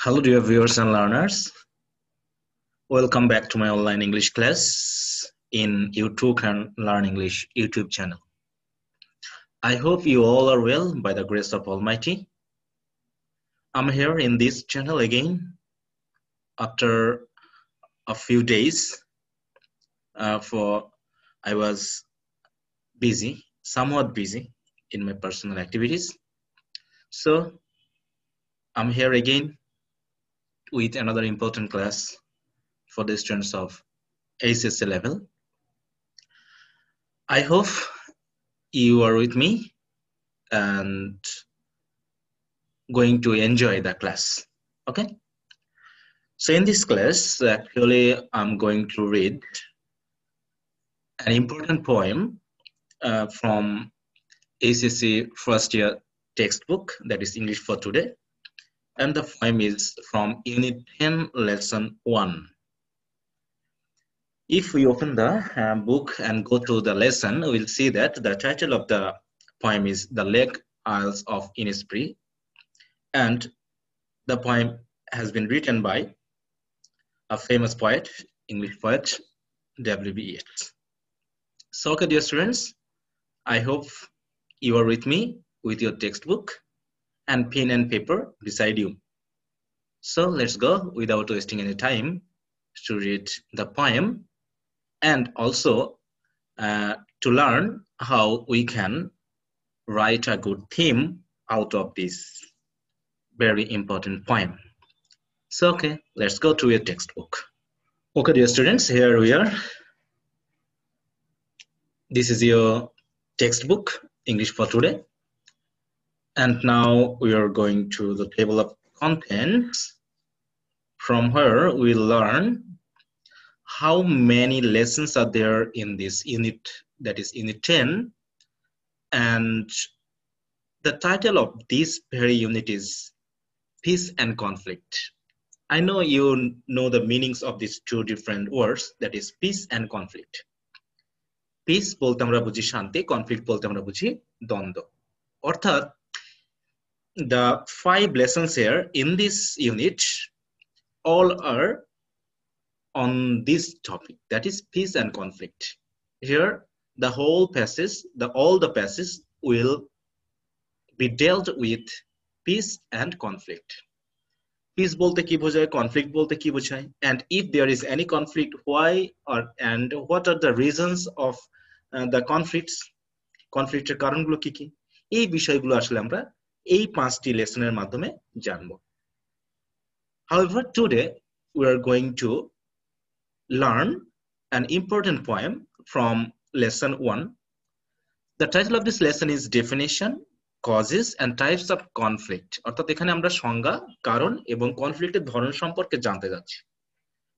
Hello, dear viewers and learners. Welcome back to my online English class in YouTube Can Learn English YouTube channel. I hope you all are well by the grace of Almighty. I'm here in this channel again after a few days. I was busy, somewhat busy in my personal activities. So I'm here again with another important class for the students of HSC level. I hope you are with me and going to enjoy the class. Okay, so in this class actually I'm going to read an important poem from HSC first year textbook, that is English for Today, and the poem is from Unit 10 Lesson 1. If we open the book and go to the lesson, we'll see that the title of the poem is The Lake Isles of Innisfree, and the poem has been written by a famous poet, English poet, W.B. Yeats. So, okay, dear students, I hope you are with me with your textbook and pen and paper beside you. So let's go without wasting any time to read the poem and also to learn how we can write a good theme out of this very important poem. So, okay, let's go to your textbook. Okay, dear students, here we are. This is your textbook, English for Today. And now we are going to the table of contents, from where we'll learn how many lessons are there in this unit, that is Unit 10. And the title of this very unit is Peace and Conflict. I know you know the meanings of these two different words, that is peace and conflict. Peace বলতে আমরা বুঝি শান্তি, conflict বলতে আমরা বুঝি দ্বন্দ্ব। অর্থাৎ the 5 lessons here in this unit all are on this topic, that is peace and conflict. Here the whole passage, all the passages will be dealt with peace and conflict. Peace বলতে কি বোঝায়, conflict বলতে কি বোঝায়, and if there is any conflict, why and what are the reasons of the conflictর কারণগুলো কি কি, এই বিষয়গুলো আসলে আমরা এই 5টি লেসনের মাধ্যমে জানবো। However, today we are going to learn an important poem from lesson 1. The title of this lesson is Definition, Causes and Types of Conflict. অর্থাৎ এখানে আমরা সংজ্ঞা, কারণ এবং কনফ্লিক্টের ধরন সম্পর্কে জানতে যাচ্ছি।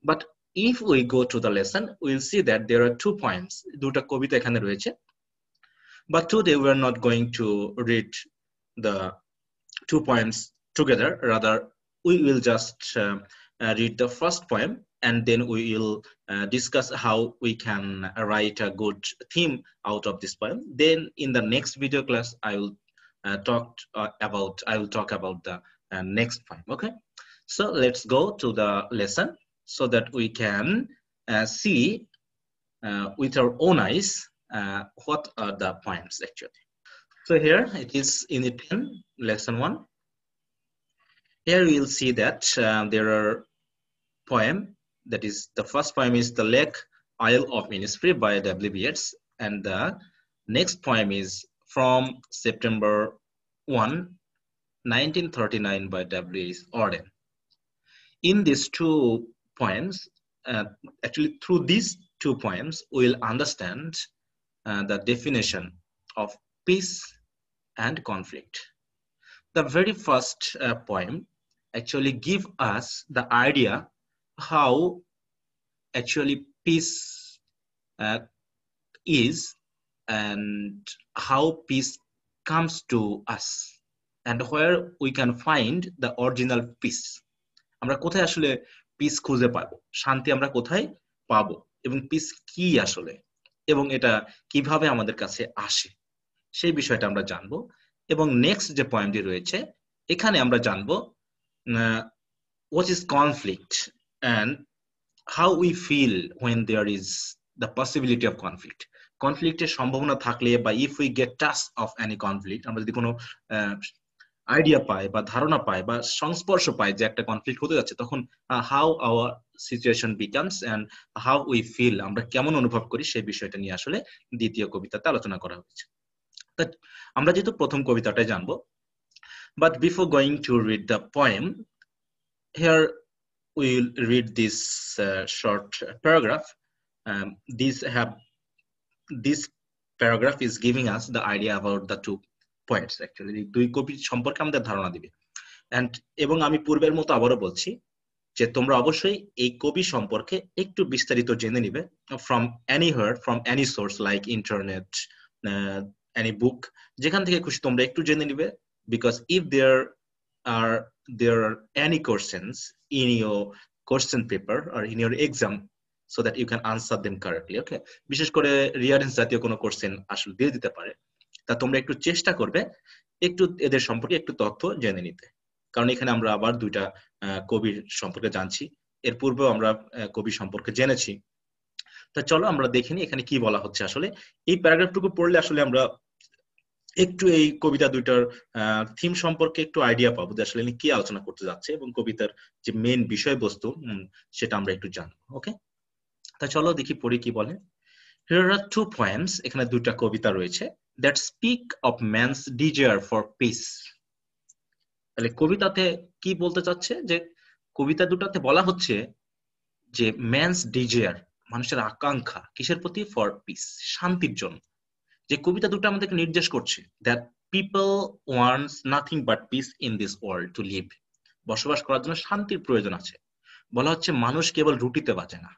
But if we go to the lesson, we'll see that there are 2 poems. দুটো কবিতা এখানে রয়েছে। But today we are not going to read the 2 poems together. Rather, we will just read the first poem, and then we will discuss how we can write a good theme out of this poem. Then in the next video class, I will talk about the next poem. Okay, so let's go to the lesson so that we can see with our own eyes what are the poems actually. So here it is Unit 10, Lesson 1. Here we'll see that there are poem, that is the first poem is The Lake Isle of Innisfree by W.B. Yeats, and the next poem is from September 1, 1939 by W.H. Auden. In these 2 poems, actually through these 2 poems, we'll understand the definition of peace and conflict. The very first poem actually give us the idea how actually peace is and how peace comes to us and where we can find the original peace. আমরা কোথায় আসলে peace খুঁজে পাবো, শান্তি আমরা কোথায় পাবো, এবং peace কি আসলে, এবং এটা কিভাবে আমাদের কাছে আসে, সেই বিষয়টা আমরা জানবো। এবং নেক্সট যে পয়েন্টটি রয়েছে এখানে আমরা জানবো what is conflict and how we feel when there is the possibility of conflict. কনফ্লিক্টের সম্ভাবনা থাকলে বা if we get touch of any conflict, আমরা যদি কোনো আইডিয়া পাই বা ধারণা পাই বা সংস্পর্শ পাই যে একটা কনফ্লিক্ট হতে যাচ্ছে, তখন how our situation becomes and how we feel, আমরা কেমন অনুভব করি সেই বিষয়টা নিয়ে আসলে দ্বিতীয় কবিতাতে আলোচনা করা হয়েছে। আমরা যেহেতু প্রথম কবিতাটাই জানবো, but before going to read the poem, here we'll read this short paragraph. This paragraph is giving us the idea about the two poets. Actually, দুই কবি সম্পর্কে আমাদের ধারণা দিবে। And এবং আমি পূর্বের মতো আবারও বলছি যে তোমরা অবশ্যই এই কবি সম্পর্কে একটু বিস্তারিত জেনে নিবে from anywhere, from any source like internet, any book, যেখান থেকে খুশি তোমরা একটু জেনে নিবে, because if there are any questions in your question paper or in your exam, so that you can answer them correctly. Okay, বিশেষ করে রিয়ারেন্স জাতীয় কোনো কোশ্চেন আসলে দিয়ে দিতে পারে, তা তোমরা একটু চেষ্টা করবে একটু এদের সম্পর্কে একটু তথ্য জেনে নিতে, কারণ এখানে আমরা আবার দুইটা কবির সম্পর্কে জানছি, এর পূর্বেও আমরা কবি সম্পর্কে জেনেছি। তা চলো আমরা দেখিনি এখানে কি বলা হচ্ছে। আসলে এই প্যারাগ্রাফটুকু পড়লে আসলে আমরা একটু এই কবিতা দুইটার থিম সম্পর্কে একটু আইডিয়া পাবো যে আসলে কি আলোচনা করতে যাচ্ছে এবং কবিতার যে মেইন বিষয়বস্তু সেটা আমরা একটু জানবো। ওকে, তা চলো দেখি পড়ি কি বলে। Here are two poems, এখানে দুইটা কবিতা রয়েছে, that speak of man's desire for peace. তাহলে কবিতাতে কি বলতে চাচ্ছে, যে কবিতা দুটাতে বলা হচ্ছে যে man's desire, মানুষের আকাঙ্ক্ষা কিসের প্রতি? for peace, শান্তির জন্য। যে কবিতা দুটো আমাদেরকে নির্দেশ করছে that people wants nothing but peace in this world to live, বসবাস করার জন্য শান্তির প্রয়োজন আছে। বলা হচ্ছে মানুষ কেবল রুটিতে বাঁচে না,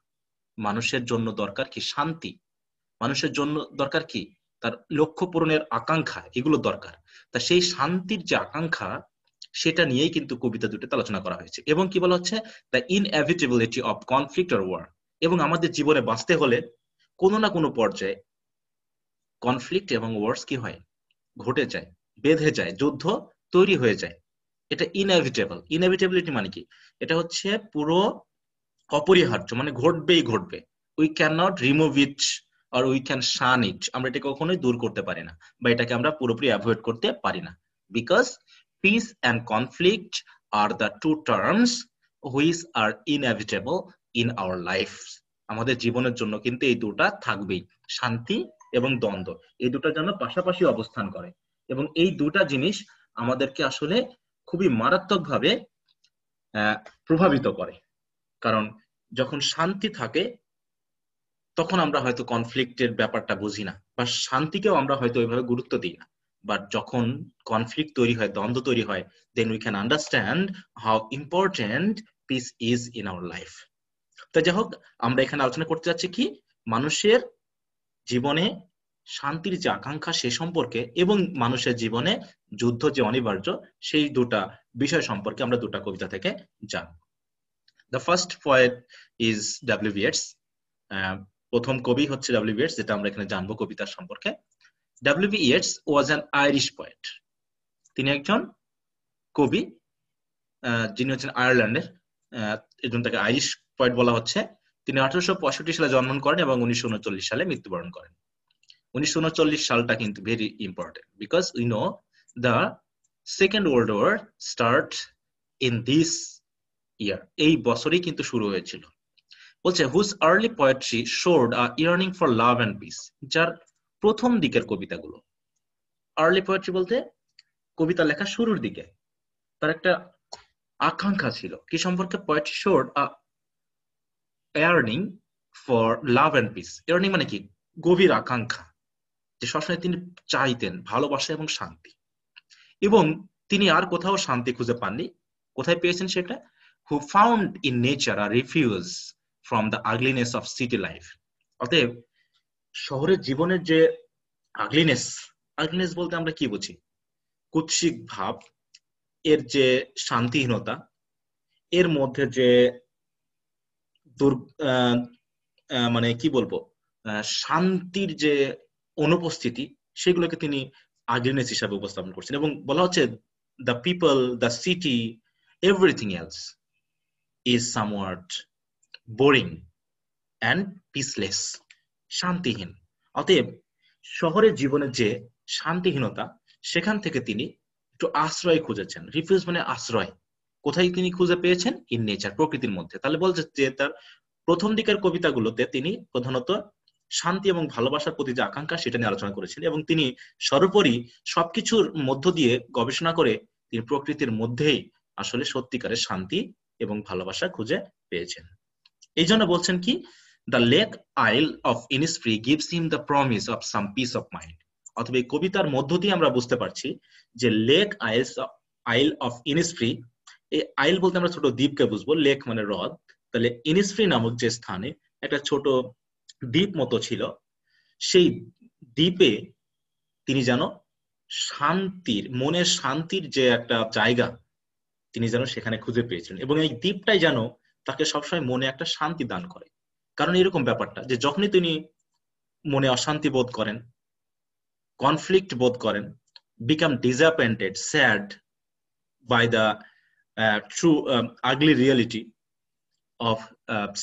মানুষের জন্য দরকার কি? শান্তি। মানুষের জন্য দরকার কি? তার লক্ষ্য পূরণের আকাঙ্ক্ষা, এগুলো দরকার। তা সেই শান্তির যে আকাঙ্ক্ষা, সেটা নিয়েই কিন্তু কবিতা দুটোতে আলোচনা করা হয়েছে। এবং কি বলা হচ্ছে? The inevitability of conflict or were, এবং আমাদের জীবনে বাঁচতে হলে কোনো না কোনো পর্যায়ে কনফ্লিক্ট এবং ওয়ার্স কি হয়? ঘটে যায়, বেঁধে যায়, যুদ্ধ তৈরি হয়ে যায়। এটা ইনএভিটেবল। ইনএভিটেবিলিটি মানে কি? এটা হচ্ছে পুরো অপরিহার্য, মানে ঘটবেই ঘটবে। We can not remove it or we can shun it, আমরা এটা কখনোই দূর করতে পারি না, বা এটাকে আমরা পুরোপুরি অ্যাভয়েড করতে পারি না। because peace and conflict are the two terms which are inevitable in our life. আমাদের জীবনের জন্য কিন্তু এই দুটা থাকবেই, শান্তি এবং দ্বন্দ্ব, এই দুটার জন্য পাশাপাশি অবস্থান করে। এবং এই দুটা জিনিস আমাদেরকে আসলে খুবই মারাত্মকভাবে প্রভাবিত করে। কারণ যখন শান্তি থাকে তখন আমরা হয়তো কনফ্লিক্টের ব্যাপারটা বুঝি না, বা শান্তিকেও আমরা হয়তো ওইভাবে গুরুত্ব দিই না। বাট যখন কনফ্লিক্ট তৈরি হয়, দ্বন্দ্ব তৈরি হয়, then we can understand how important peace is in our life. তো যাই হোক, আমরা এখানে আলোচনা করতে যাচ্ছি কি? মানুষের জীবনে শান্তির যে আকাঙ্ক্ষা সে সম্পর্কে, এবং মানুষের জীবনে যুদ্ধ যে অনিবার্য, সেই দুটা বিষয় সম্পর্কে আমরা দুটা কবিতা থেকে জানব। The first poet is W B. Yeats. প্রথম কবি হচ্ছে ডব্লিউ.বি. ইয়েটস, যেটা আমরা এখানে জানবো কবিতার সম্পর্কে। W B. Yeats was an Irish poet. তিনি একজন কবি, যিনি হচ্ছেন আয়ারল্যান্ডের, এই জন্য তাকে আইরিশ পোয়েট বলা হচ্ছে। তিনি 1865 সালে জন্মগ্রহণ করেন এবং 1939 সালে মৃত্যুবরণ করেন। 1939 সালটা কিন্তু very important, because we know the second world war start in this year. এই বছরই কিন্তু শুরু হয়েছিল। বলছে whose early poetry showed a yearning for love and peace, যার প্রথম দিকের কবিতাগুলো, আর্লি পোয়েট্রি বলতে কবিতা লেখা শুরুর দিকে, তার একটা আকাঙ্ক্ষা ছিল কি সম্পর্কে? Poetry showed a yearning for love and peace. Yearning মানে কি? গভীর আকাঙ্ক্ষা, যে সবসময় তিনি চাইতেন ভালোবাসা এবং শান্তি। এবং তিনি আর কোথাও শান্তি খুঁজে পাননি। কোথায় পেয়েছেন সেটা? who found in nature a refuge from the ugliness of city life. অতএব শহরের জীবনের যে আগলিনেস, আগলিনেস বলতে আমরা কি বুঝি? কুৎসিক ভাব, এর যে শান্তিহীনতা, এর মধ্যে যে মানে কি বলবো, শান্তির যে অনুপস্থিতি, সেগুলোকে তিনি আগলিনেস হিসাবে উপস্থাপন করছেন। এবং বলা হচ্ছে the people, the city, everything else, is somewhat boring and peaceless. শান্তিহীন। অতএব শহরের জীবনের যে শান্তিহীনতা, সেখান থেকে তিনি একটু আশ্রয় খুঁজেছেন। রিফিউজ মানে আশ্রয়। কোথায় তিনি খুঁজে পেয়েছেন? ইন নেচার, প্রকৃতির মধ্যে। তাহলে বলছে যে তার প্রথম দিকের কবিতাগুলোতে তিনি প্রধানত শান্তি এবং ভালোবাসার প্রতি যে আকাঙ্ক্ষা, সেটা নিয়ে আলোচনা করেছেন, এবং তিনি সর্বোপরি সবকিছুর মধ্য দিয়ে গবেষণা করে তিনি প্রকৃতির মধ্যেই আসলে সত্যিকারের শান্তি এবং ভালোবাসা খুঁজে পেয়েছেন। এই জন্য বলছেন কি, the lake isle of Innisfree gives him the promise of some peace of mind. অথবা এই কবিতার মধ্য দিয়ে আমরা বুঝতে পারছি যে লেক আইল অফ ইনিসফ্রি, এই আইল বলতে আমরা ছোট দ্বীপকে বুঝবো, লেক মানে হ্রদ। তাহলে ইনিসফ্রি নামক যে স্থানে একটা ছোট দ্বীপ মতো ছিল, সেই দ্বীপে তিনি যেন শান্তির, মনের শান্তির যে একটা জায়গা তিনি যেন সেখানে খুঁজে পেয়েছিলেন, এবং এই দ্বীপটাই যেন তাকে সবসময় মনে একটা শান্তি দান করে। কারণ এরকম ব্যাপারটা যে যখনই তিনি মনে অশান্তি বোধ করেন, কনফ্লিক্ট বোধ করেন, become disappointed, sad by the true ugly reality of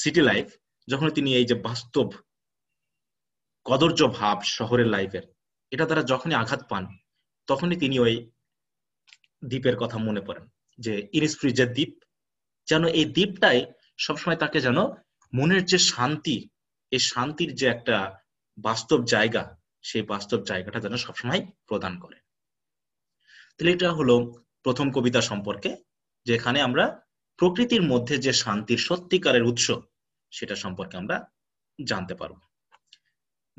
city life, যখন তিনি এই যে বাস্তব কদর্য ভাব শহরের লাইফের, এটা দ্বারা যখনই আঘাত পান, তখনই তিনি ওই দ্বীপের কথা মনে পড়েন, যে ইনিসফ্রি যে দ্বীপ, যেন এই দ্বীপটাই সবসময় তাকে যেন মনের যে শান্তি, এই শান্তির যে একটা বাস্তব জায়গা, সেই বাস্তব জায়গাটা যেন সবসময় প্রদান করে। তাহলে এটা হলো প্রথম কবিতা সম্পর্কে, যেখানে আমরা প্রকৃতির মধ্যে যে শান্তির সত্যিকারের উৎস, সেটা সম্পর্কে আমরা জানতে পারব।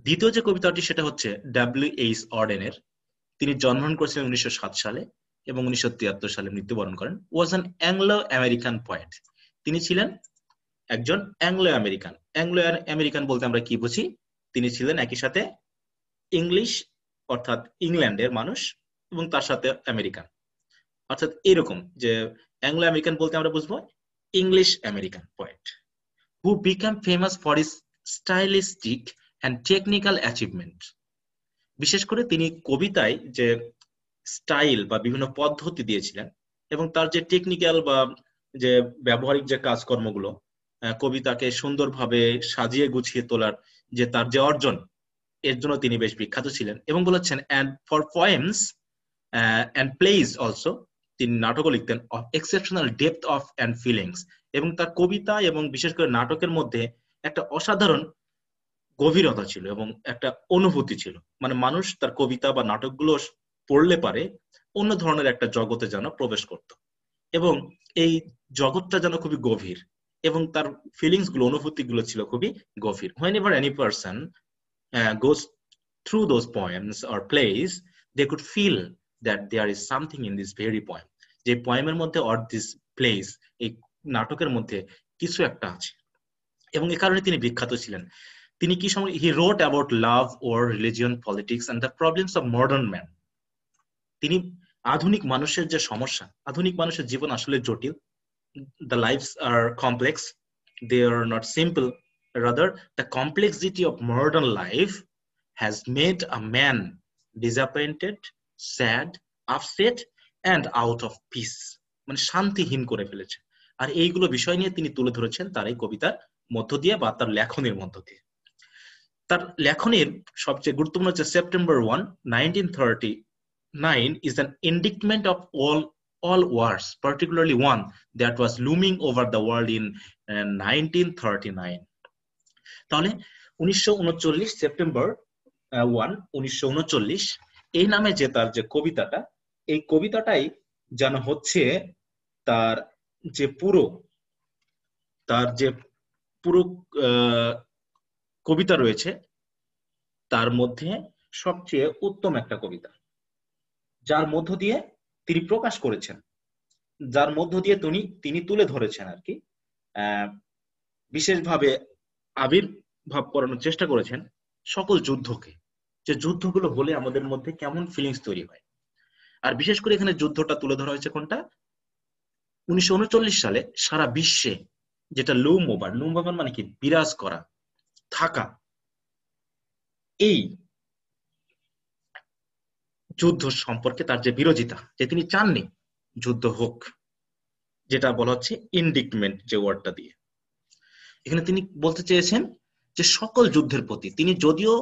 দ্বিতীয় যে কবিতাটি, সেটা হচ্ছে ডব্লিউ.এইচ. অর্ডেনের। তিনি জন্মগ্রহণ করেছিলেন 1907 সালে এবং 1973 সালে মৃত্যুবরণ করেন। Was an Anglo American poet. তিনি ছিলেন একজন অ্যাংলো আমেরিকান। অ্যাংলো আমেরিকান বলতে আমরা কি বুঝি? তিনি ছিলেন একই সাথে ইংলিশ অর্থাৎ ইংল্যান্ডের মানুষ এবং তার সাথে আমেরিকান, অর্থাৎ এরকম যে অ্যাংলো আমেরিকান বলতে আমরা বুঝবো English American poet, who became famous for his stylistic and technical achievement. বিশেষ করে তিনি কবিতায় যে স্টাইল বা বিভিন্ন পদ্ধতি দিয়েছিলেন, এবং তার যে টেকনিক্যাল বা যে ব্যবহারিক যে কাজকর্মগুলো, কবিতাকে সুন্দরভাবে সাজিয়ে গুছিয়ে তোলার যে তার যে অর্জন, এর জন্য তিনি বেশ বিখ্যাত ছিলেন। এবং বলেছেন and for poems and plays also, তিনি নাটকও লিখতেন, of exceptional depth of and feelings. এবং তার কবিতা এবং বিশেষ করে নাটকের মধ্যে একটা অসাধারণ গভীরতা ছিল এবং একটা অনুভূতি ছিল। মানে মানুষ তার কবিতা বা নাটকগুলো পড়লে পারে অন্য ধরনের একটা জগতে যেন প্রবেশ করত, এবং এই জগৎটা যেন খুবই গভীর, এবং তার ফিলিংস গুলো, অনুভূতি গুলো ছিল খুবই গভীর। whenever any person goes through those poems or plays, they could feel that there is something in this very poem, যে পোয়েমের মধ্যে or this plays, এই নাটকের মধ্যে কিছু একটা আছে। এবং এই কারণে তিনি বিখ্যাত ছিলেন। তিনি কি সময়, he wrote about love or religion, politics and the problems of modern man. তিনি আধুনিক মানুষের যে সমস্যা, আধুনিক মানুষের জীবন আসলে জটিল, the lives are complex, they are not simple, rather the complexity of modern life has made a man disappointed, sad, upset and out of peace, মানে শান্তিহীন করে ফেলেছে। আর এইগুলো বিষয় নিয়ে তিনি তুলে ধরেছেন তার এই কবিতার মধ্য দিয়ে বা তার লেখনের মধ্য দিয়ে। তার লেখনের সবচেয়ে গুরুত্বপূর্ণ হচ্ছে September 1, 1939 is an indictment of all wars, particularly one that was looming over the world in 1939. তাহলে 1939 সেপ্টেম্বর 1, 1939 এই নামে যে তার যে কবিতাটা, এই কবিতাটাই যেন হচ্ছে তার যে পুরো কবিতা রয়েছে তার মধ্যে সবচেয়ে উত্তম একটা কবিতা, যার মধ্য দিয়ে তিনি প্রকাশ করেছেন, যার মধ্য দিয়ে তিনি তুলে ধরেছেন আর কি, বিশেষভাবে আবির্ভাব করানোর চেষ্টা করেছেন সকল যুদ্ধকে, যে যুদ্ধগুলো হলে আমাদের মধ্যে কেমন ফিলিংস তৈরি হয়। আর বিশেষ করে এখানে যুদ্ধটা তুলে ধরা হয়েছে কোনটা? 1939 সালে সারা বিশ্বে যেটা লুম ওভার মানে কি, বিরাজ করা, থাকা, এই যুদ্ধ সম্পর্কে তার যে বিরোধিতা, যে তিনি চাননি যুদ্ধ হোক, যেটা বলা হচ্ছে ইনডিক্টমেন্ট যে ওয়ার্ডটা দিয়ে। এখানে তিনি বলতে চেয়েছেন যে সকল যুদ্ধের প্রতি, তিনি যদিও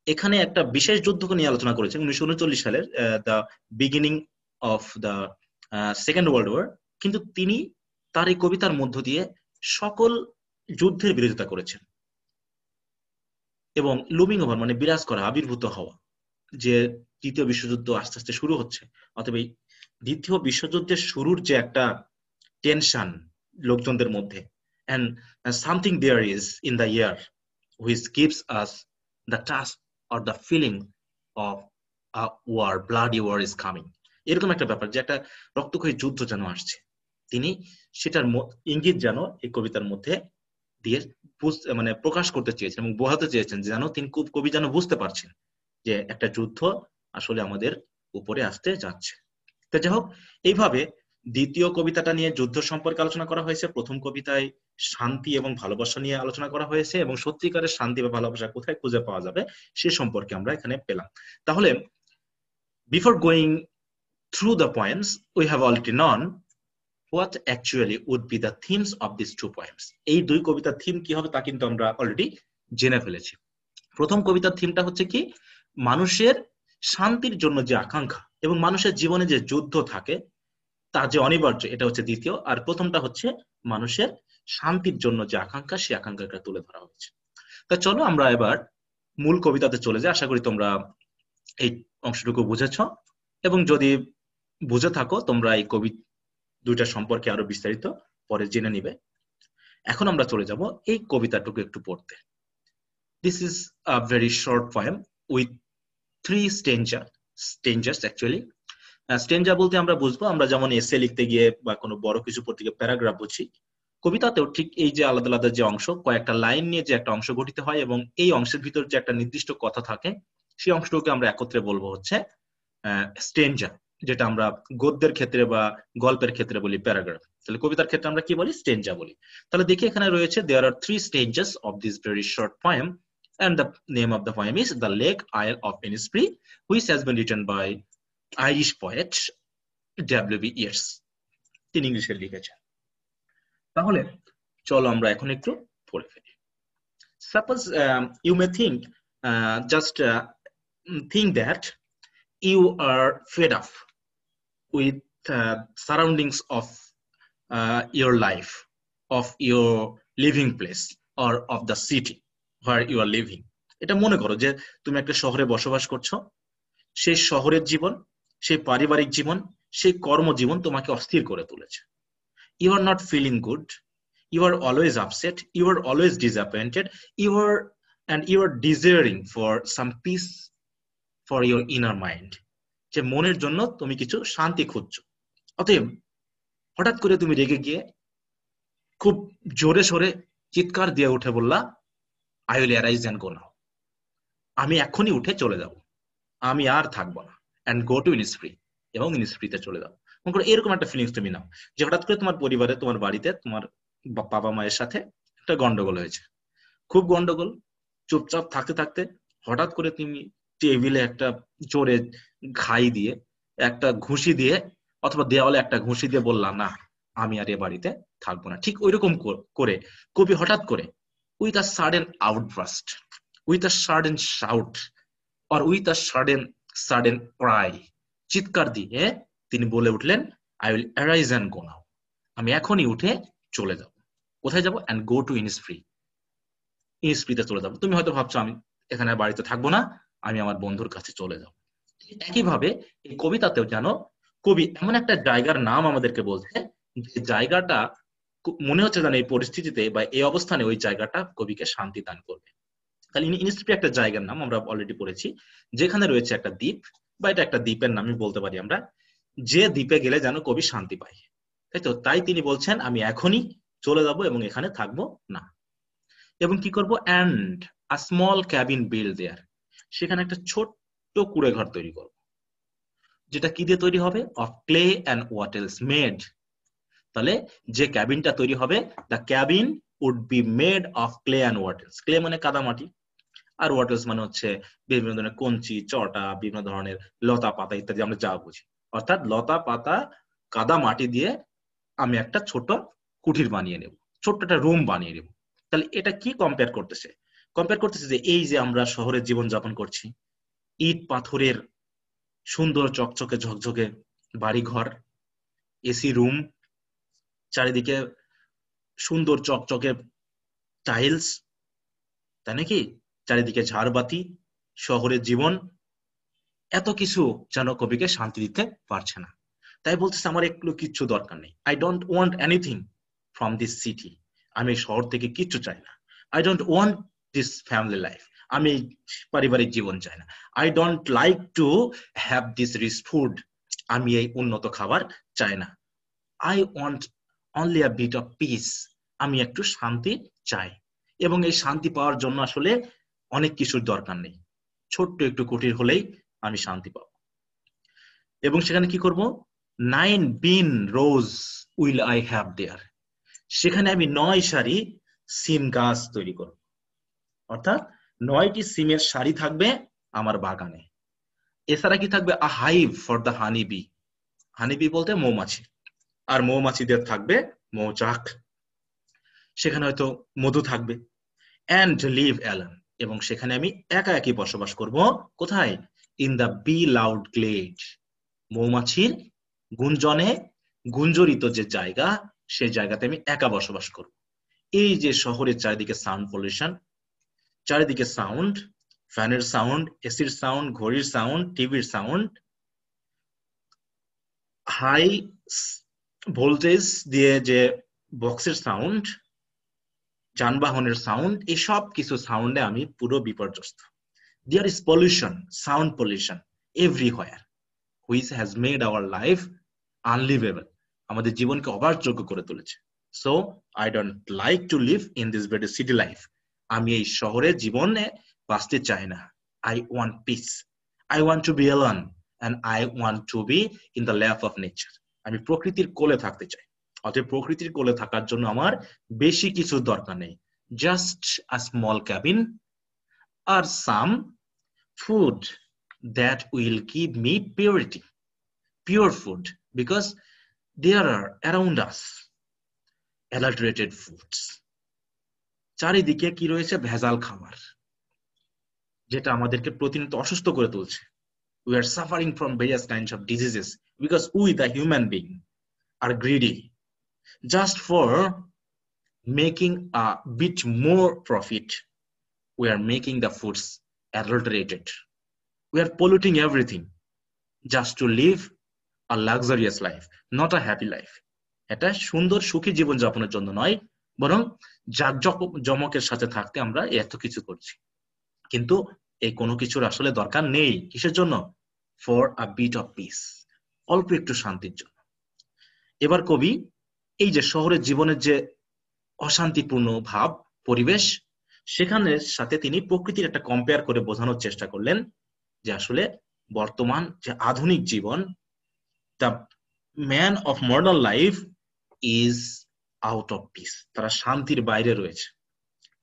এখানে একটা বিশেষ যুদ্ধকে নিয়ে আলোচনা করেছেন 1939 সালের the beginning of the second world war, কিন্তু তিনি তার এই কবিতার মধ্য দিয়ে সকল যুদ্ধের বিরোধিতা করেছেন এবং লুমিং ওভার মানে বিরাজ করা, আবির্ভূত হওয়া, যে দ্বিতীয় বিশ্বযুদ্ধ আস্তে আস্তে শুরু হচ্ছে, অথবা এই দ্বিতীয় বিশ্বযুদ্ধের শুরুর যে একটা টেনশন লোকজনদের মধ্যে, and something there is in the air which gives us the trust or the feeling of a war, bloody war is coming, এরকম একটা ব্যাপার যে একটা রক্তক্ষয়ী যুদ্ধ যেন আসছে, তিনি সেটার ইঙ্গিত যেন এই কবিতার মধ্যে দিয়ে মানে প্রকাশ করতে চেয়েছেন এবং বোঝাতে চেয়েছেন, যেন তিনি কবি যেন বুঝতে পারছেন যে একটা যুদ্ধ আসলে আমাদের উপরে আসতে যাচ্ছে। তো যাই হোক, এইভাবে দ্বিতীয় কবিতাটা নিয়ে যুদ্ধ সম্পর্কে আলোচনা করা হয়েছে, প্রথম কবিতায় শান্তি এবং ভালোবাসা নিয়ে আলোচনা করা হয়েছে, এবং সত্যিকারের শান্তি বা ভালোবাসা কোথায় খুঁজে পাওয়া যাবে সে সম্পর্কে আমরা এখানে পেলাম। তাহলে before going through the poems we have already known what actually would be the themes of these two poems. এই দুই কবিতার থিম কি হবে তা কিন্তু আমরা অলরেডি জেনে ফেলেছি। প্রথম কবিতার থিমটা হচ্ছে কি, মানুষের শান্তির জন্য যে আকাঙ্ক্ষা এবং মানুষের জীবনে যে যুদ্ধ থাকে তার যে অনিবার্য, এটা হচ্ছে দ্বিতীয়। আর প্রথমটা হচ্ছে মানুষের শান্তির জন্য যে আকাঙ্ক্ষা, সেই আকাঙ্ক্ষাটা তুলে ধরা হয়েছে। তা চলো আমরা এবার মূল কবিতাতে চলে যাই। আশা করি তোমরা এই অংশটুকু বুঝেছ, এবং যদি বুঝে থাকো তোমরা এই কবি দুইটা সম্পর্কে আরো বিস্তারিত পরে জেনে নিবে। এখন আমরা চলে যাব এই কবিতাটুকু একটু পড়তে। This is a very short poem with 3 stanzas actually. Stanza বলতে আমরা বুঝবো, আমরা যেমন এসে লিখতে গিয়ে বা কোনো বড় কিছু পড়তে গিয়ে প্যারাগ্রাফ বুঝি, কবিতাতেও ঠিক এই যে আলাদা আলাদা যে অংশ, কয়েকটা লাইন নিয়ে যে একটা অংশ গঠিত হয় এবং এই অংশের ভিতর যে একটা নির্দিষ্ট কথা থাকে, সেই অংশটুকুকে আমরা একত্রে বলবো হচ্ছে স্টেঞ্জা, যেটা আমরা গদ্যের ক্ষেত্রে বা গল্পের ক্ষেত্রে বলি প্যারাগ্রাফ। তাহলে কবিতার ক্ষেত্রে আমরা কি বলি? স্টেঞ্জা বলি। তাহলে দেখি এখানে রয়েছে there are 3 stages of this very short poem, and the name of the poem is The Lake Isle of Innisfree, which has been written by Irish poet W.B. Yeats। তিনি ইংলিশে লিখেছেন। তাহলে চলো আমরা এখন একটু পড়ে ফেলি। Suppose you may think think that you are fed up with surroundings of your life, of your living place, or of the city where you are living. এটা মনে করো যে তুমি একটা শহরে বসবাস করছো, সেই শহরের জীবন, সেই পারিবারিক জীবন, সেই কর্মজীবন তোমাকে অস্থির করে তুলেছে। You are not feeling good, you are always upset, you are always disappointed, you are desiring for some peace for your inner mind, যে মনের জন্য তুমি কিছু শান্তি খুঁজছো। অতএব হঠাৎ করে তুমি রেগে গিয়ে খুব জোরে সোরে চিৎকার দিয়ে উঠে বললা, I will arise and go now, আমি এখনই উঠে চলে যাব, আমি আর থাকবো না, and go to Innisfree, এবং ইনিসফ্রিতে চলে যাও। মনে করো এরকম একটা ফিলিংস তুমি নাও যে হঠাৎ করে তোমার পরিবারে, তোমার বাড়িতে, তোমার বাবা মায়ের সাথে একটা গন্ডগোল হয়েছে, খুব গন্ডগোল, চুপচাপ থাকতে থাকতে হঠাৎ করে তুমি টেবিলে একটা জোরে ঘাই দিয়ে, একটা ঘুষি দিয়ে, অথবা দেওয়ালে একটা ঘুষি দিয়ে বললা, না আমি আর এ বাড়িতে থাকবো না। ঠিক ওইরকম করে কবি হঠাৎ করে with a sudden outburst, with a sudden shout, or with a sudden cry, চিৎকার দিয়ে তিনি বলে উঠলেন, I will arise and go now, আমি এখনই উঠে চলে যাব। কোথায় যাব? এন্ড গো টু ইনিসফ্রি, ইনিসফ্রিতে চলে যাব। তুমি হয়তো ভাবছো আমি এখানে বাড়িতে থাকবো না, আমি আমার বন্ধুর কাছে চলে যাব। একইভাবে এই কবিতাতেও যেন কবি এমন একটা জায়গার নাম আমাদেরকে বলছে, যে জায়গাটা মনে হচ্ছে যেন এই পরিস্থিতিতে বা এই অবস্থানে ওই জায়গাটা কবিকে শান্তি দান করবে। তাহলে ইনিসফ্রি একটা জায়গার নাম, আমরা অলরেডি পড়েছি, যেখানে রয়েছে একটা দ্বীপ, বা এটা একটা দ্বীপের নামই বলতে পারি আমরা, যে দ্বীপে গেলে যেন কবি শান্তি পায়, তাই তো? তাই তিনি বলছেন আমি এখনই চলে যাব এবং এখানে থাকবো না। এবং কি করব? And a small cabin build there, সেখানে একটা ছোট্ট কুড়ে ঘর তৈরি করব, যেটা কি দিয়ে তৈরি হবে? Of clay and what else made. তাহলে যে ক্যাবিনটা তৈরি হবে, the cabin would be made of clay and what else. Clay মানে কাদামাটি, আর হোয়াট এলস মানে হচ্ছে বিভিন্ন ধরনের কঞ্চি, চটা, বিভিন্ন ধরনের লতা পাতা ইত্যাদি, আমরা যা বুঝি। অর্থাৎ লতা পাতা, কাদা মাটি দিয়ে আমি একটা ছোট কুঠির বানিয়ে নেব, ছোট্ট একটা রুম বানিয়ে নেব। তাহলে এটা কি কম্পেয়ার করতেছে? কম্পেয়ার করতেছে যে এই যে আমরা শহরে জীবন যাপন করছি, ইট পাথরের সুন্দর চকচকে ঝকঝকে বাড়িঘর, এসি রুম, চারিদিকে সুন্দর চকচকে টাইলস, তাই নাকি? চারিদিকে ঝাড়বাতি, শহরের জীবন, এত কিছু যেন কবিকে শান্তি দিতে পারছে না। তাই বলতেছে আমার একটু কিচ্ছু দরকার নেই। I don't want anything from this city. আমি শহর থেকে কিচ্ছু চাই না। I don't want this family life. আমি পারিবারিক জীবন চাই না। I don't like to have this rich food. আমি এই উন্নত খাবার চাই না। I want only a bit of peace. আমি একটু শান্তি চাই, এবং এই শান্তি পাওয়ার জন্য আসলে অনেক কিছুর দরকার নেই, ছোট্ট একটু কুটির হলেই আমি শান্তি পাবো। এবং সেখানে কি করব? 9 বিন রোজ উইল আই হ্যাভ দেয়ার। সেখানে আমি 9 সারি সিম গাছ তৈরি করব, অর্থাৎ 9টি সিমের সারি থাকবে আমার বাগানে। এছাড়া কি থাকবে? A hive for the honey bee. Honey bee বলতে মৌমাছি, আর মৌমাছিদের থাকবে মৌচাক, সেখানে হয়তো মধু থাকবে। অ্যান্ড লিভ অ্যালন, এবং সেখানে আমি একা একই বসবাস করব। কোথায়? In the bee loud glade. মৌমাছির গুঞ্জনে গুঞ্জরিত যে জায়গা, সেই জায়গাতে আমি একা বসবাস করব। এই যে শহরের চারিদিকে সাউন্ড পলিউশন, চারিদিকে সাউন্ড, ফ্যানের সাউন্ড, এসির সাউন্ড, ঘড়ির সাউন্ড, টিভির সাউন্ড, হাই ভোল্টেজ দিয়ে যে বক্সের সাউন্ড, যানবাহনের সাউন্ড, এসব কিছু সাউন্ডে আমি পুরো বিপর্যস্ত। There is pollution, sound pollution everywhere, which has made our life unlivable. আমাদের জীবনকে অবাসযোগ্য করে তুলেছে। So I don't like to live in this better city life. আমি এই শহরে জীবনে বাঁচতে চাই না। I want peace. I want to be alone and I want to be in the lap of nature. আমি প্রকৃতির কোলে থাকতে চাই। অতএব প্রকৃতির কোলে থাকার জন্য আমার বেশি কিছু দরকার নেই। Just a small cabin or some food that will give me purity, pure food, because there are around us adulterated foods. চারিদিকে কি রয়েছে? ভেজাল খাবার, যেটা আমাদেরকে প্রতিনিয়ত অসুস্থ করে তুলছে। We are suffering from various kinds of diseases because we, the human being, are greedy. Just for making a bit more profit, we are making the foods adulterated. We are polluting everything just to live a luxurious life, not a happy life. এটা সুন্দর সুখী জীবন যাপনের জন্য নয়, বরং জাকজমকের সাথে থাকতে আমরা এত কিছু করছি। কিন্তু এই কোনো কিছুর আসলে দরকার নেই। কিসের জন্য? For a bit of peace, অল্প একটু শান্তির জন্য। এবার কবি এই যে শহরের জীবনের যে অশান্তিপূর্ণ ভাব, পরিবেশ, সেখানে সাথে তিনি প্রকৃতির একটা কম্পেয়ার করে বোঝানোর চেষ্টা করলেন যে আসলে বর্তমান যে আধুনিক জীবন, the man of modern life is out of peace. তারা শান্তির বাইরে রয়েছে।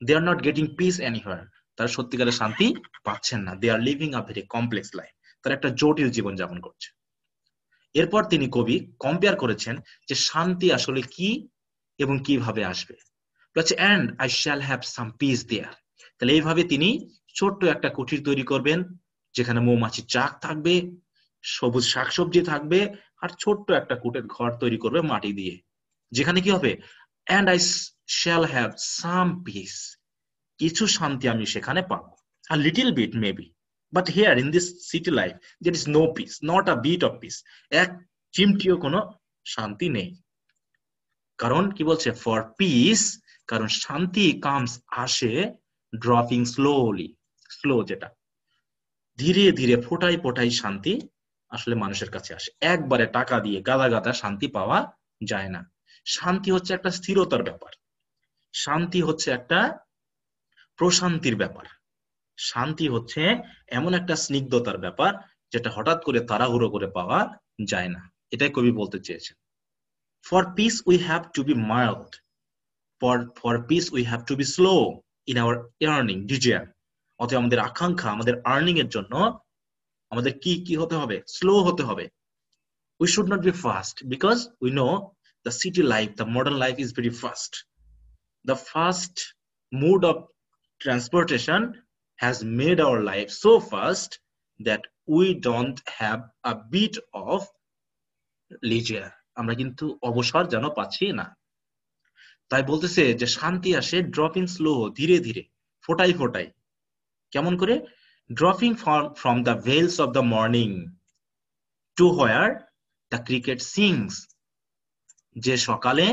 They are not getting peace anywhere. তারা সত্যিকারের শান্তি পাচ্ছেন না। They are living a very complex life. তারা একটা জটিল জীবন যাপন করছে। এরপর তিনি কবি কম্পেয়ার করেছেন যে শান্তি আসলে কি এবং কিভাবে আসবে। And I shall have some peace there. তাহলে এইভাবে তিনি ছোট্ট একটা কুঠির তৈরি করবেন, যেখানে মৌমাছির চাক থাকবে, সবুজ শাকসবজি থাকবে, আর ছোট্ট একটা কুটের ঘর তৈরি করবে মাটি দিয়ে, যেখানে কি হবে? And I shall have some peace. কিছু শান্তি আমি সেখানে পাবো, a little bit maybe, but here in this city life there is no peace, not a bit of peace. এক চিমটিও কোনো শান্তি নেই। কারণ কি বলছে? for peace, কারণ শান্তি comes, আসে, dropping slowly, স্লো, যেটা ধীরে ধীরে ফোটাই ফোটাই শান্তি আসলে মানুষের কাছে আসে। একবারে টাকা দিয়ে গাদা গাদা শান্তি পাওয়া যায় না। শান্তি হচ্ছে একটা স্থিরতার ব্যাপার, শান্তি হচ্ছে একটা প্রশান্তির ব্যাপার, শান্তি হচ্ছে এমন একটা স্নিগ্ধতার ব্যাপার যেটা হঠাৎ করে তাড়াহুড়ো করে পাওয়া যায় না। এটাই কবি বলতে চেয়েছেন। For peace we have to be mild. For peace we have to be slow in our earning, desire. অতএব আমাদের আকাঙ্ক্ষা, আমাদের আর্নিং এর জন্য আমাদের কি কি হতে হবে? স্লো হতে হবে। We should not be fast because we know the city life, the modern life is very fast. The fast mode of transportation has made our life so fast that we don't have a bit of leisure. আমরা কিন্তু অবসর যেন পাচ্ছি না। তাই বলতেছে যে শান্তি আসে ড্রপিং স্লো, ধীরে ধীরে, ফোটাই ফোটাই। কেমন করে? Dropping from the veils of the morning to where the cricket sings. যে সকালে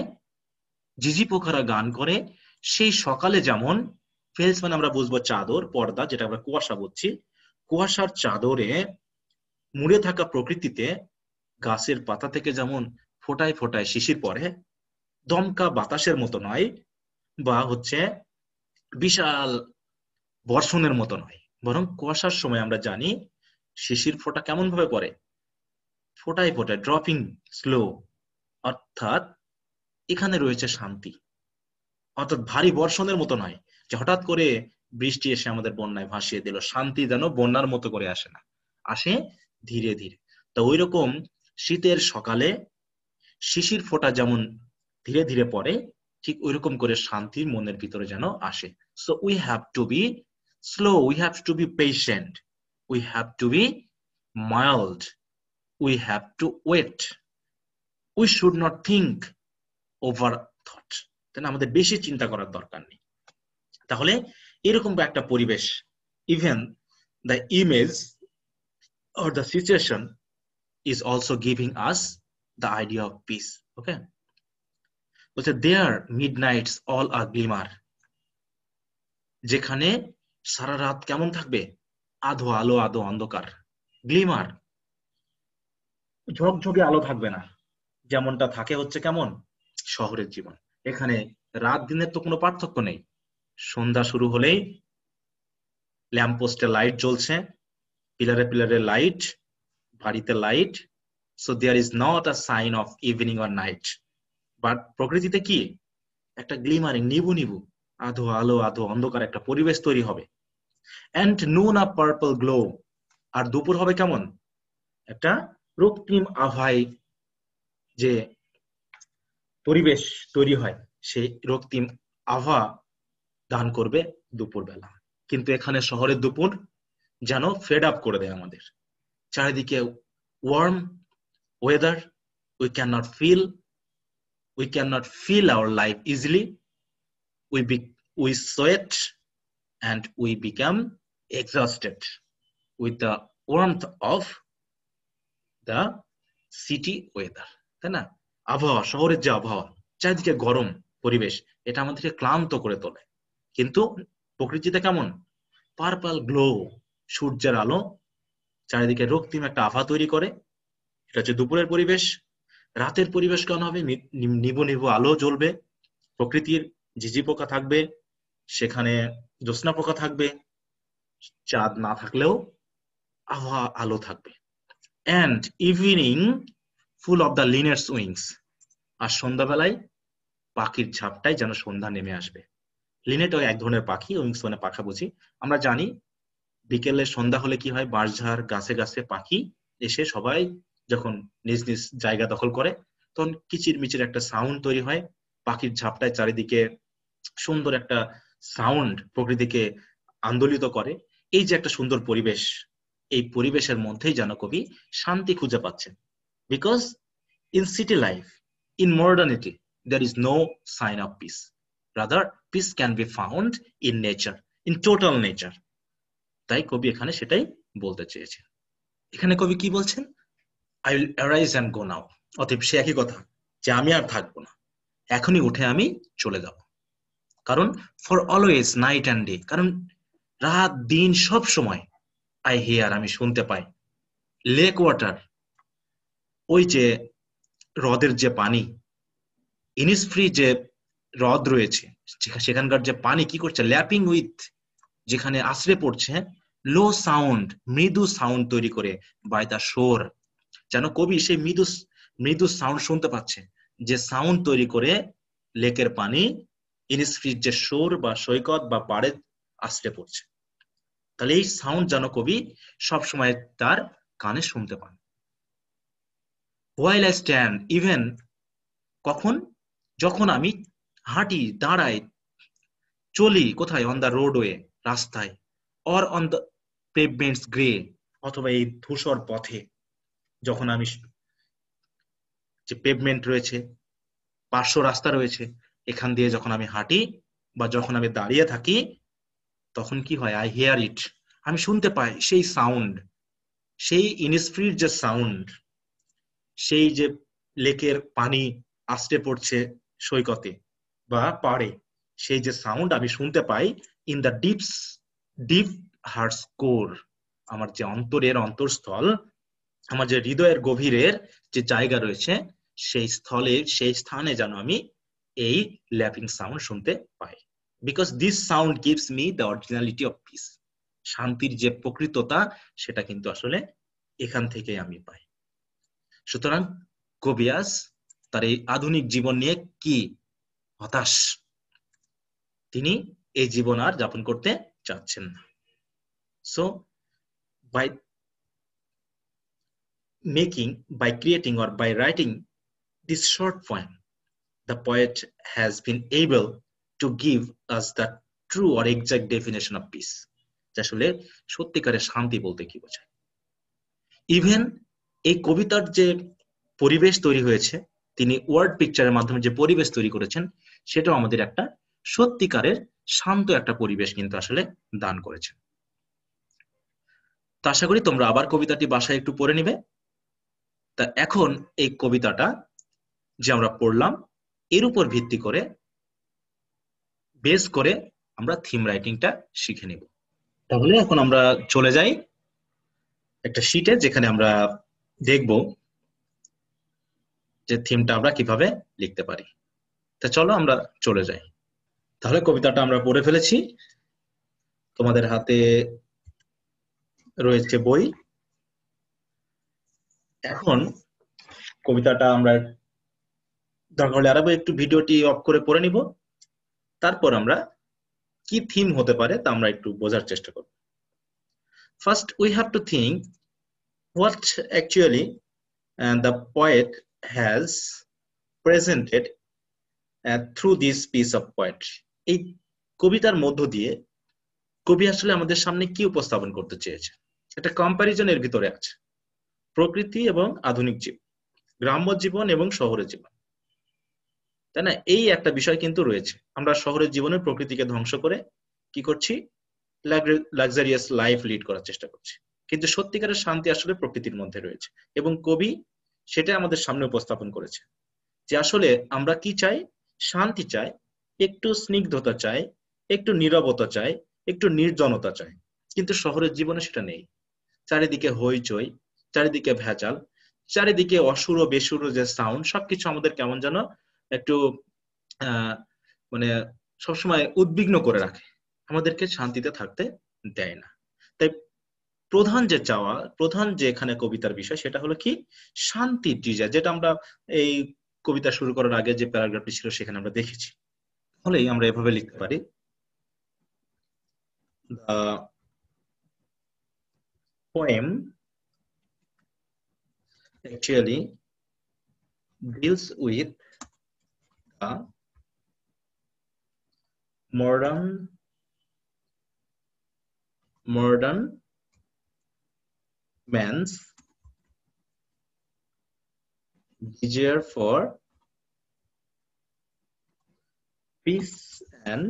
ঝিঝি পোকারা গান করে, সেই সকালে যেমন ফেলস মানে আমরা বুঝবো চাদর, পর্দা, যেটা আমরা কুয়াশা বলছি, কুয়াশার চাদরে মুড়ে থাকা প্রকৃতিতে গাছের পাতা থেকে যেমন ফোটায় ফোটায় শিশির পড়ে, দমকা বাতাসের মতো নয়, বা হচ্ছে বিশাল বর্ষণের মতো নয়, বরং কুয়াশার সময় আমরা জানি শিশির ফোঁটা কেমন ভাবে পড়ে, ফোটায় ফোটায়, ড্রপিং স্লো। অর্থাৎ এখানে রয়েছে শান্তি। অর্থাৎ ভারী বর্ষণের মতো নয় যে হঠাৎ করে বৃষ্টি এসে আমাদের বন্যায় ভাসিয়ে দিল। শান্তি যেন বন্যার মতো করে আসে না, আসে ধীরে ধীরে। তো ওই রকম শীতের সকালে শিশির ফোঁটা যেমন ধীরে ধীরে পড়ে, ঠিক ওই রকম করে শান্তি মনের ভিতরে যেন আসে। So we have to be slow, we have to be patient, we have to be mild, we have to wait, we should not think over thought. তাই না? আমাদের বেশি চিন্তা করার দরকার নেই। তাহলে এরকম একটা পরিবেশ, even the image or the situation is also giving us the idea of peace. Okay, বলছে there midnights all a glimmer, যেখানে সারা রাত কেমন থাকবে? আধো আলো আধো অন্ধকার, গ্লিমার, ঝকঝকে আলো থাকবে না, যেমনটা থাকে হচ্ছে কেমন শহরের জীবন। এখানে রাত দিনের তো কোনো পার্থক্য নেই। সন্ধ্যা শুরু হলেই ল্যাম্পপোস্টে লাইট জ্বলছে, পিলারে পিলারে লাইট, বাড়িতে light. So there is not a sign of evening or night. But প্রকৃতিতে কি একটা গ্লিমারিং, নিবু নিবু, আধো আলো আধো অন্ধকার একটা পরিবেশ তৈরি হবে। অ্যান্ড নুন আ পার্পল গ্লো, আর দুপুর হবে কেমন একটা রক্তিম আভায় যে পরিবেশ তৈরি হয়, সেই রক্তিম আভা দান করবে দুপুর বেলা। কিন্তু এখানে শহরের দুপুর যেন ফেড আপ করে দেয় আমাদের। চারিদিকে warm weather, we cannot feel our life easily, we sweat and we become exhausted with the warmth of the city weather. তাই না? আবহাওয়া, শহরের যে আবহাওয়া, চারিদিকে গরম পরিবেশ, এটা আমাদেরকে ক্লান্ত করে তোলে। কিন্তু প্রকৃতিতে কেমন পার্পল গ্লো, সূর্যের আলো চারিদিকে রক্তিম একটা আভা তৈরি করে। এটা হচ্ছে দুপুরের পরিবেশ। রাতের পরিবেশ কেমন হবে? নিবু নিবু আলো জ্বলবে, প্রকৃতির ঝিঝি পোকা থাকবে, সেখানে জ্যোৎস্না পোকা থাকবে, চাঁদ না থাকলেও আভা আলো থাকবে। And evening full of the linnets wings, আর সন্ধ্যাবেলায় পাখির ঝাপটায় যেন সন্ধ্যা নেমে আসবে। লিনেট এক ধরনের পাখি, উইংস মানে পাখা বুঝি। আমরা জানি বিকেলে সন্ধ্যা হলে কি হয়, বাঁশঝাড় গাছে গাছে পাখি এসে সবাই যখন নিজ নিজ জায়গা দখল করে, তখন কিচির মিচির একটা সাউন্ড তৈরি হয়, পাখির ঝাপটায় চারিদিকে সুন্দর একটা সাউন্ড প্রকৃতিকে আন্দোলিত করে। এই যে একটা সুন্দর পরিবেশ, এই পরিবেশের মধ্যেই যেন কবি শান্তি খুঁজে পাচ্ছেন। Because in city life, in modernity, there is no sign of peace. Rather, peace can be found in nature, in total nature. তাই কবি এখানে সেটাই বলতে চেয়েছেন। এখানে কবি কি বলছেন? I will arise and go now. অতএব সে একই কথা, যে আমি আর থাকবো না, এখনই উঠে আমি চলে যাব। কারণ for always night and day, কারণ রাত দিন সব সময়, আই হিয়ার আমি শুনতে পাই, লেক ওয়াটার ওই যে হ্রদের যে পানি, ইনিসফ্রি যে হ্রদ রয়েছে সেখানকার যে পানি কি করছে, ল্যাপিং উইথ, যেখানে আশ্রে পড়ছে, লো সাউন্ড, মৃদু সাউন্ড তৈরি করে, বাই দ্য শোর, যেন কবি সেই মৃদু সাউন্ড শুনতে পাচ্ছে, যে সাউন্ড তৈরি করে লেকের পানি ইনিসফ্রির যে শোর বা সৈকত বা পাড়ে আশ্রে পড়ছে। তাহলে এই সাউন্ড যেন কবি সবসময় তার কানে শুনতে পান। While I stand, even কখন? যখন আমি হাঁটি, দাঁড়াই, চলি কোথায়? অন দ্য রোডওয়ে, রাস্তায়, অর অন দ্য পেভমেন্টস গ্রে, অথবা এই ধূসর পথে, যখন আমি যে পেভমেন্ট রয়েছে, পার্শ্ব রাস্তা রয়েছে, এখান দিয়ে যখন আমি হাঁটি বা যখন আমি দাঁড়িয়ে থাকি, তখন কি হয়? আই হিয়ার ইট, আমি শুনতে পাই সেই সাউন্ড, সেই ইনস্পিরিট যে সাউন্ড, সেই যে লেকের পানি আস্তে পড়ছে সৈকতে বা পাড়ে, সেই যে সাউন্ড আমি শুনতে পাই in the deep heart's core, আমার যে অন্তরের অন্তরস্থল, আমার যে হৃদয়ের গভীরের যে জায়গা রয়েছে, সেই স্থলে, সেই স্থানে যেন আমি এই ল্যাপিং সাউন্ড শুনতে পাই। Because this sound gives me the originality of peace, শান্তির যে প্রকৃততা, সেটা কিন্তু আসলে এখান থেকে আমি পাই। সুতরাং কবিয়াস তার এই আধুনিক জীবন নিয়ে কি হতাশ, তিনি এই জীবন আর যাপন করতে চাচ্ছেন না। So by creating or by writing this short poem, the poet has been able to give us the true or exact definition of peace. আসলে সত্যিকারের শান্তি বলতে কি বোঝায়। ইভেন এই কবিতার যে পরিবেশ তৈরি হয়েছে, তিনি ওয়ার্ড পিকচারের মাধ্যমে যে পরিবেশ তৈরি করেছেন, সেটাও আমাদের একটা সত্যিকারের শান্ত একটা পরিবেশ কিন্তু আসলে দান করেছেন। তা আশা করি তোমরা আবার কবিতাটি বাসায় একটু পড়ে নিবে। তা এখন এই কবিতাটা যে আমরা পড়লাম, এর উপর ভিত্তি করে, বেস করে আমরা থিম রাইটিংটা শিখে নিব। তাহলে এখন আমরা চলে যাই একটা শীটে, যেখানে আমরা দেখব যে থিমটা আমরা কিভাবে লিখতে পারি। তা চলো আমরা চলে যাই। তাহলে কবিতাটা আমরা পড়ে ফেলেছি, তোমাদের হাতে রয়েছে বই। এখন কবিতাটা আমরা দরকার হলে আরো একটু ভিডিওটি অফ করে পড়ে নিব, তারপর আমরা কি থিম হতে পারে তা আমরা একটু বোঝার চেষ্টা করব। First we have to think what actually the poet has presented through this piece of poetry. এই কবিতার মধ্য দিয়ে কবি আসলে আমাদের সামনে কি উপস্থাপন করতে চেয়েছে। একটা কম্পারিজনের ভিতরে আছে প্রকৃতি এবং আধুনিক জীবন, গ্রাম্য জীবন এবং শহরের জীবন, তাই না? এই একটা বিষয় কিন্তু রয়েছে। আমরা শহরের জীবনে প্রকৃতিকে ধ্বংস করে কি করছি? লাক্সারিয়াস লাইফ লিড করার চেষ্টা করছি, কিন্তু সত্যিকারের শান্তি আসলে প্রকৃতির মধ্যে রয়েছে। এবং কবি সেটা আমাদের সামনে উপস্থাপন করেছে যে আসলে আমরা কি চাই? শান্তি চাই, একটু স্নিগ্ধতা চাই, একটু নীরবতা চাই, একটু নির্জনতা চাই, কিন্তু শহরের জীবনে সেটা নেই। চারিদিকে হইচই, চারিদিকে ভেজাল, চারিদিকে অসুর বেসুর যে সাউন্ড, সবকিছু আমাদের কেমন যেন একটু মানে সবসময় উদ্বিগ্ন করে রাখে, আমাদেরকে শান্তিতে থাকতে দেয় না। তাই প্রধান যে চাওয়া, প্রধান যে এখানে কবিতার বিষয়, সেটা হলো কি? শান্তির ডিজায়ার, যেটা আমরা এই কবিতা শুরু করার আগে যে প্যারাগ্রাফটি ছিল সেখানে আমরা দেখেছি। তাহলেই আমরা এভাবে লিখতে পারি, the poem actually deals with the modern man's desire for peace and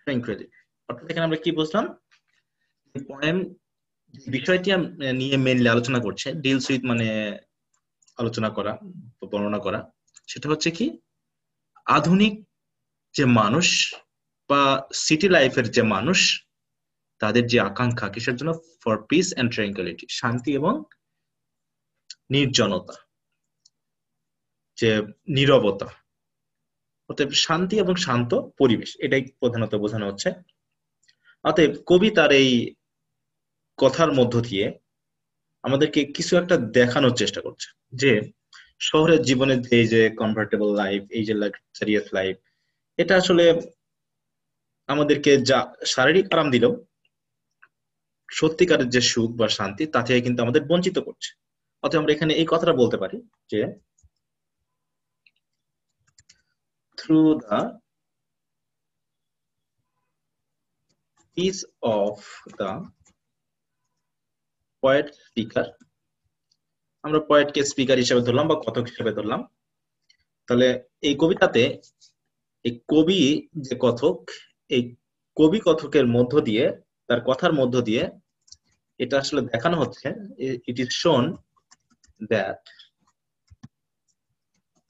tranquility. অর্থাৎ এখানে আমরা কি বুঝলাম? পোয়েম বিষয়টি নিয়ে মেইনলি আলোচনা করছে, ডিলস উইথ মানে আলোচনা করা, বর্ণনা করা, সেটা হচ্ছে কি? আধুনিক যে মানুষ বা সিটি লাইফের যে মানুষ, তাদের যে আকাঙ্ক্ষা কিসের জন্য? ফর পিস এন্ড ট্র্যাঙ্কুইলিটি, শান্তি এবং নির্জনতা, যে নীরবতা, অতএব শান্তি এবং শান্ত পরিবেশ, এটাই প্রধানত বোঝানো হচ্ছে। অতএব কবি তার এই কথার মধ্য দিয়ে আমাদেরকে কিছু একটা দেখানোর চেষ্টা করছে যে শহরের জীবনের এই যে কমফোর্টেবল লাইফ, এই যে লাক্সারিয়াস লাইফ, এটা আসলে আমাদেরকে যা শারীরিক আরাম দিলেও সত্যিকারের যে সুখ বা শান্তি, তা থেকে কিন্তু আমাদের বঞ্চিত করছে। অতএব আমরা এখানে এই কথাটা বলতে পারি যে through the peace of the poet speaker, আমরা পয়েটকে স্পিকার হিসেবে ধরলাম বা কথক হিসেবে ধরলাম। তাহলে এই কবিতাতে এই কবি যে কথক, এই কবি কথকের মধ্য দিয়ে, তার কথার মধ্য দিয়ে এটা আসলে দেখানো হচ্ছে, it is shown that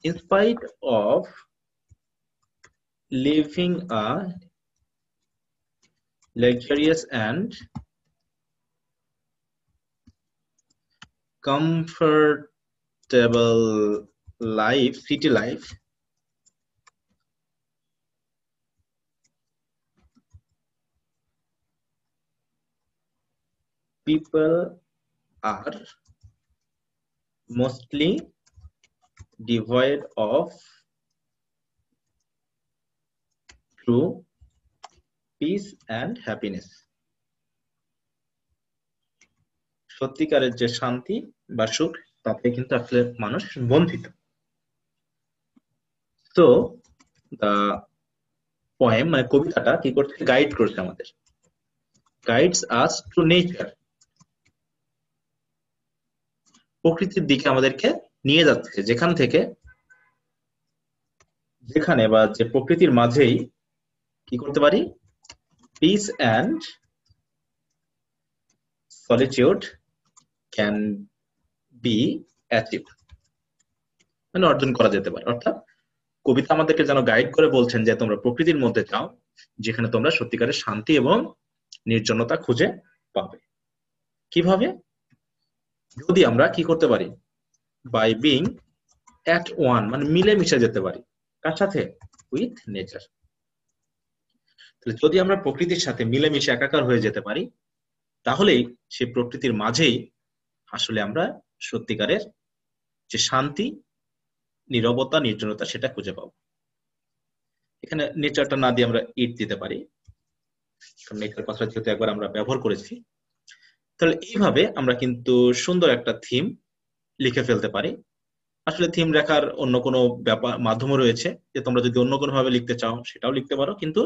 in spite of living a luxurious and comfortable life, city life, people are mostly devoid of true peace and happiness. সত্যিকারের যে শান্তি বা সুখ তাতে কিন্তু আসলে মানুষ বঞ্চিত। তো পোয়েম মানে কবিতাটা কি করছে, গাইড করছে আমাদের, গাইডস আস টু নেচার, প্রকৃতির দিকে আমাদেরকে নিয়ে যাচ্ছে, যেখানে বা যে প্রকৃতির মাঝেই কি করতে পারি, piece and solitude can be achieve, মানে অর্জন করা যেতে পারে। অর্থাৎ কবিতা আমাদেরকে যেন গাইড করে বলছেন যে তোমরা প্রকৃতির মধ্যে যাও, যেখানে তোমরা সত্যিকারের শান্তি এবং নির্জনতা খুঁজে পাবে। কিভাবে? যদি আমরা কি করতে পারি, বাই বিং অ্যাট ওয়ান, মানে মিলে মিশে যেতে পারি কার সাথে, উইথ নেচার। তাহলে যদি আমরা প্রকৃতির সাথে মিলে মিশে একাকার হয়ে যেতে পারি, তাহলেই সেই প্রকৃতির মাঝেই আসলে আমরা সত্যিকারের যে শান্তি, নীরবতা, নির্জনতা সেটা খুঁজে পাবো। এখানে নেচারটা না দিয়ে আমরা ইট দিতে পারি, কারণ নেচার কথা যেহেতু একবার আমরা ব্যবহার করেছি। তাহলে এইভাবে আমরা কিন্তু সুন্দর একটা থিম লিখে ফেলতে পারি। আসলে থিম লেখার অন্য কোনো ব্যাপার মাধ্যমও রয়েছে, যে তোমরা যদি অন্য কোনো ভাবে লিখতে চাও সেটাও লিখতে পারো, কিন্তু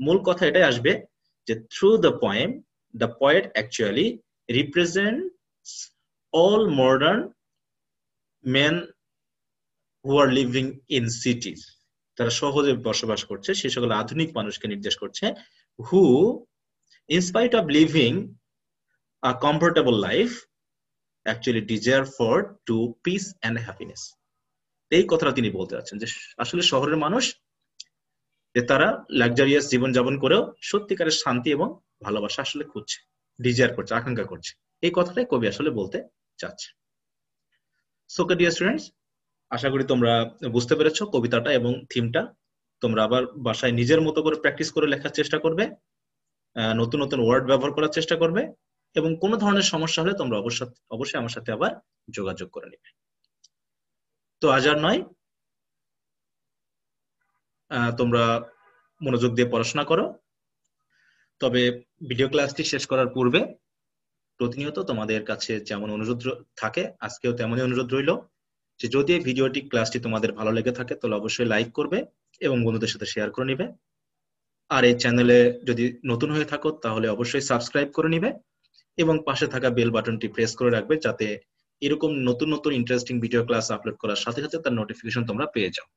মূল কথা এটাই আসবে যে through the poem the poet actually represents all modern men who are living in cities, তারা সহজে বসবাস করছে সেই সকল আধুনিক মানুষকে নির্দেশ করছে, হু in spite of living a comfortable life actually desire for to peace and happiness। এই কথাটা তিনি বলতে যাচ্ছেন যে আসলে শহরের মানুষ যে তারা লাক্সারিয়াস জীবনযাপন করেও সত্যিকারের শান্তি এবং ভালোবাসা আসলে খুঁজছে, ডিজায়ার করছে, আকাঙ্ক্ষা করছে। এই কথাটাই কবি আসলে বলতে চাচ্ছে। সো ডিয়ার স্টুডেন্টস, আশা করি তোমরা বুঝতে পেরেছো কবিতাটা এবং থিমটা। তোমরা আবার বাসায় নিজের মতো করে প্র্যাকটিস করে লেখার চেষ্টা করবে, নতুন নতুন ওয়ার্ড ব্যবহার করার চেষ্টা করবে, এবং কোনো ধরনের সমস্যা হলে তোমরা অবশ্যই আমার সাথে আবার যোগাযোগ করে নেবে। তো আজ আর নয়, তোমরা মনোযোগ দিয়ে পড়াশোনা করো। তবে ভিডিও ক্লাসটি শেষ করার পূর্বে প্রতিনিয়ত তোমাদের কাছে যেমন অনুরোধ থাকে, আজকেও তেমনই অনুরোধ রইল যে যদি এই ভিডিওটি ক্লাসটি তোমাদের ভালো লেগে থাকে তাহলে অবশ্যই লাইক করবে এবং বন্ধুদের সাথে শেয়ার করে নিবে। আর এই চ্যানেলে যদি নতুন হয়ে থাকো তাহলে অবশ্যই সাবস্ক্রাইব করে নিবে এবং পাশে থাকা বেল বাটনটি প্রেস করে রাখবে, যাতে এরকম নতুন নতুন ইন্টারেস্টিং ভিডিও ক্লাস আপলোড করার সাথে সাথে তার নোটিফিকেশন তোমরা পেয়ে যাও।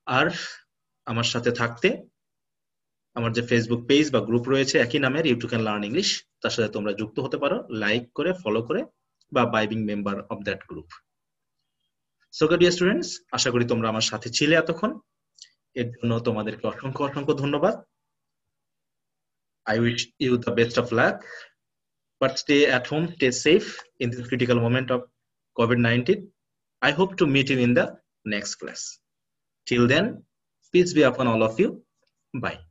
আর আমার সাথে থাকতে আমার যে ফেসবুক পেজ বা গ্রুপ রয়েছে একই নামের, ইউ ক্যান লার্ন ইংলিশ, তার সাথে তোমরা যুক্ত হতে পারো লাইক করে, ফলো করে, বা by being member of that group. So dear students, আশা করি তোমরা আমার সাথে ছিলে এতক্ষণ, এর জন্য তোমাদেরকে অসংখ্য অসংখ্য ধন্যবাদ। I wish you the best of luck, but stay at home, stay safe in this critical moment of COVID-19. I hope to meet you in the next class. Till then, peace be upon all of you. Bye.